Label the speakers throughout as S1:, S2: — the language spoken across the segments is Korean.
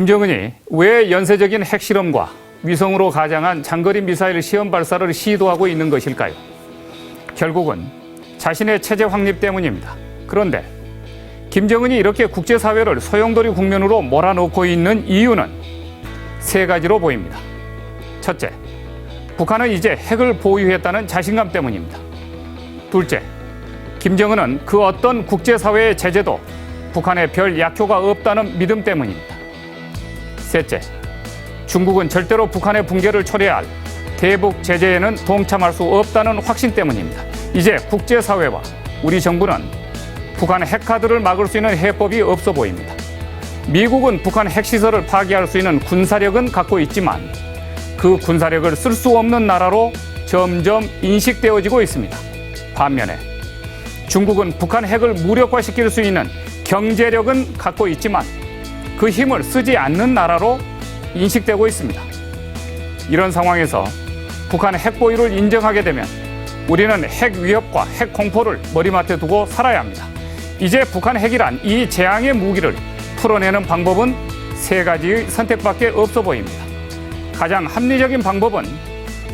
S1: 김정은이 왜 연쇄적인 핵실험과 위성으로 가장한 장거리 미사일 시험 발사를 시도하고 있는 것일까요? 결국은 자신의 체제 확립 때문입니다. 그런데 김정은이 이렇게 국제사회를 소용돌이 국면으로 몰아넣고 있는 이유는 세 가지로 보입니다. 첫째, 북한은 이제 핵을 보유했다는 자신감 때문입니다. 둘째, 김정은은 그 어떤 국제사회의 제재도 북한에 별 약효가 없다는 믿음 때문입니다. 셋째, 중국은 절대로 북한의 붕괴를 초래할 대북 제재에는 동참할 수 없다는 확신 때문입니다. 이제 국제사회와 우리 정부는 북한의 핵카드를 막을 수 있는 해법이 없어 보입니다. 미국은 북한 핵시설을 파괴할 수 있는 군사력은 갖고 있지만 그 군사력을 쓸 수 없는 나라로 점점 인식되어지고 있습니다. 반면에 중국은 북한 핵을 무력화시킬 수 있는 경제력은 갖고 있지만 그 힘을 쓰지 않는 나라로 인식되고 있습니다. 이런 상황에서 북한의 핵 보유를 인정하게 되면 우리는 핵 위협과 핵 공포를 머리맡에 두고 살아야 합니다. 이제 북한 핵이란 이 재앙의 무기를 풀어내는 방법은 세 가지의 선택밖에 없어 보입니다. 가장 합리적인 방법은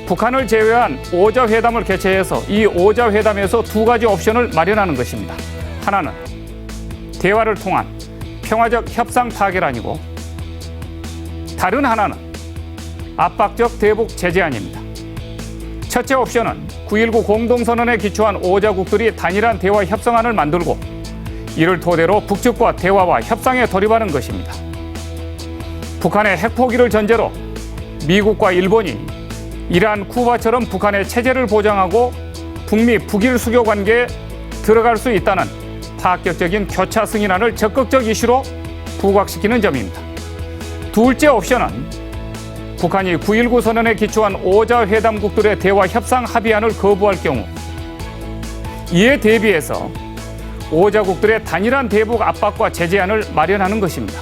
S1: 북한을 제외한 5자 회담을 개최해서 이 5자 회담에서 두 가지 옵션을 마련하는 것입니다. 하나는 대화를 통한 평화적 협상 타결안이고 다른 하나는 압박적 대북 제재안입니다. 첫째 옵션은 9.19 공동선언에 기초한 5자국들이 단일한 대화 협상안을 만들고 이를 토대로 북측과 대화와 협상에 돌입하는 것입니다. 북한의 핵포기를 전제로 미국과 일본이 이란, 쿠바처럼 북한의 체제를 보장하고 북미 북일 수교 관계에 들어갈 수 있다는 파격적인 교차 승인안을 적극적 이슈로 부각시키는 점입니다. 둘째 옵션은 북한이 9.19 선언에 기초한 5자 회담국들의 대화 협상 합의안을 거부할 경우 이에 대비해서 5자국들의 단일한 대북 압박과 제재안을 마련하는 것입니다.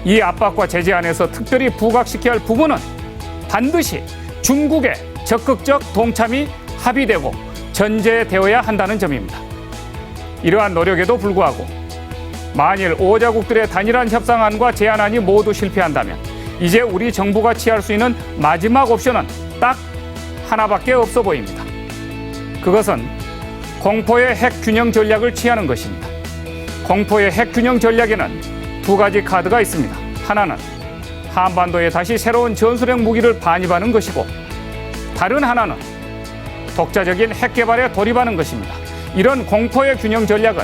S1: 이 압박과 제재안에서 특별히 부각시켜야 할 부분은 반드시 중국의 적극적 동참이 합의되고 전제되어야 한다는 점입니다. 이러한 노력에도 불구하고 만일 5자국들의 단일한 협상안과 제안안이 모두 실패한다면 이제 우리 정부가 취할 수 있는 마지막 옵션은 딱 하나밖에 없어 보입니다. 그것은 공포의 핵 균형 전략을 취하는 것입니다. 공포의 핵 균형 전략에는 두 가지 카드가 있습니다. 하나는 한반도에 다시 새로운 전술핵 무기를 반입하는 것이고 다른 하나는 독자적인 핵 개발에 돌입하는 것입니다. 이런 공포의 균형 전략은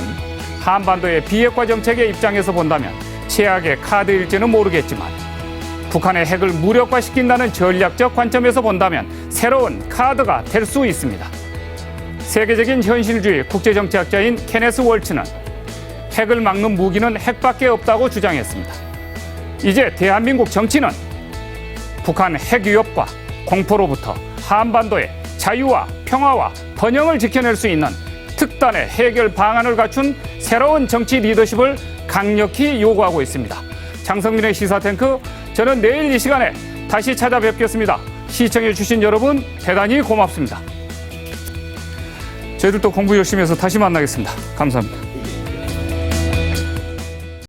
S1: 한반도의 비핵화 정책의 입장에서 본다면 최악의 카드일지는 모르겠지만 북한의 핵을 무력화시킨다는 전략적 관점에서 본다면 새로운 카드가 될 수 있습니다. 세계적인 현실주의 국제정치학자인 케네스 월츠는 핵을 막는 무기는 핵밖에 없다고 주장했습니다. 이제 대한민국 정치는 북한 핵 위협과 공포로부터 한반도의 자유와 평화와 번영을 지켜낼 수 있는 특단의 해결 방안을 갖춘 새로운 정치 리더십을 강력히 요구하고 있습니다. 장성민의 시사탱크, 저는 내일 이 시간에 다시 찾아뵙겠습니다. 시청해주신 여러분 대단히 고맙습니다. 저희들도 공부 열심히 해서 다시 만나겠습니다. 감사합니다.